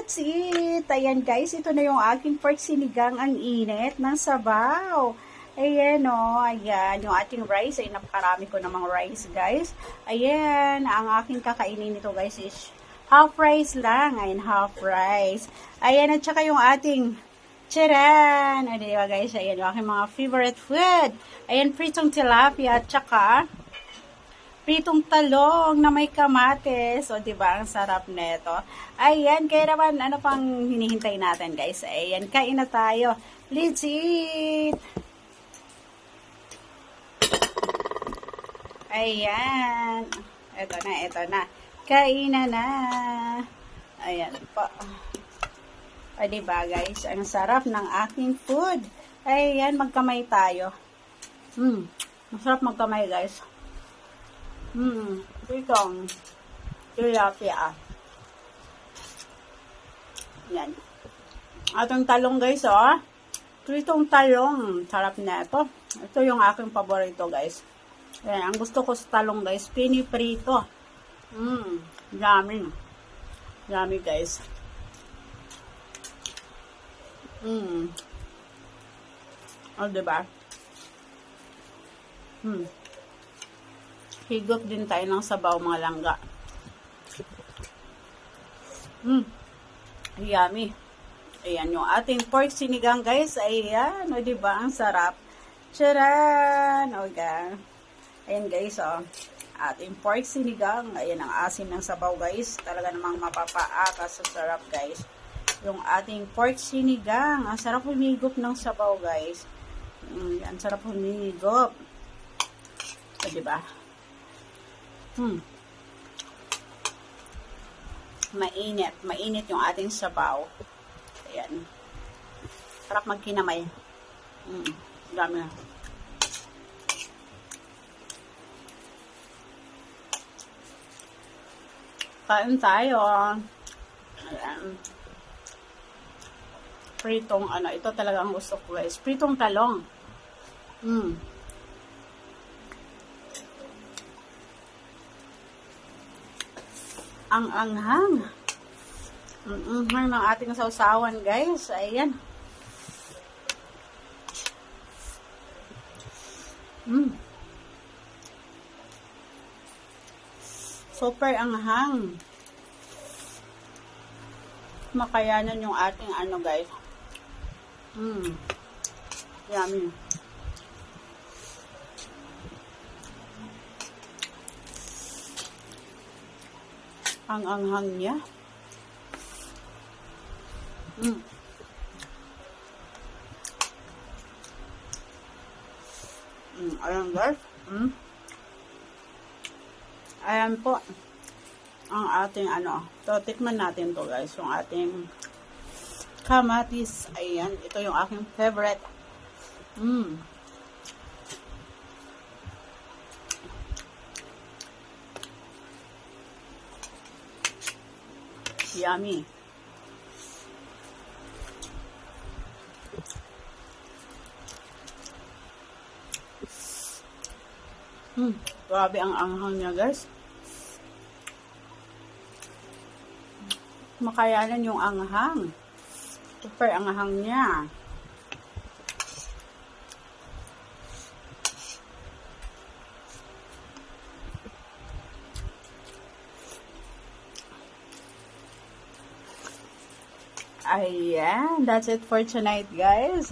let's eat! Ayan guys, ito na yung aking pork sinigang, ang init ng sabaw. Ayan o, ayan, yung ating rice, ay napakarami ko namang rice guys. Ayan, ang aking kakainin nito guys is half rice lang. Ayan, half rice. Ayan, at saka yung ating charan! Ayan diba guys, ayan yung aking mga favorite food. Ayan, pritong tilapia at saka pritong talong na may kamates. O, diba? Ang sarap nito. Ayan, kaya naman, ano pang hinihintay natin, guys? Ayan, kain na tayo. Let's eat! Ayan. Ito na, ito na. Kain na. Ayan po. O, diba, guys? Ang sarap ng aking food. Ayan, magkamay tayo. Masarap magkamay, guys. Pritong tilapia. Yan. Atong talong guys, oh. Pritong talong. Sarap na ito. Ito yung aking paborito guys. Yan. Ang gusto ko sa talong guys, piniprito. Yummy. Yummy guys. Oh, diba? Higop din tayo ng sabaw mga langga. Yummy. Ayan yung ating pork sinigang guys. Ayan. O diba? Ang sarap. Charan! O gan. Ayan guys o. Ating pork sinigang. Ayan ang asim ng sabaw guys. Talaga namang mapapaaka sa sarap guys. Yung ating pork sinigang. Ang sarap humigop ng sabaw guys. Ang sarap humigop. O diba? Mainit yung ating sabaw. Ayan. Sarap magkinamay. Dami na. Kain tayo. Ayan. Pritong ano, ito talaga ang gusto ko guys. Pritong talong. Ang anghang. Ang ng ating sausawan guys. Ayan. Super anghang. Makayanan yung ating ano guys. Yummy. Ang anghang niya. Ayan guys. Ayan po. Ang ating ano. So, tikman natin to guys. Yung ating kamatis. Ayan. Ito yung aking favorite. Yummy. Grabe ang anghang niya guys. Makayanan yung anghang. Super anghang niya. Ayan, that's it for tonight guys.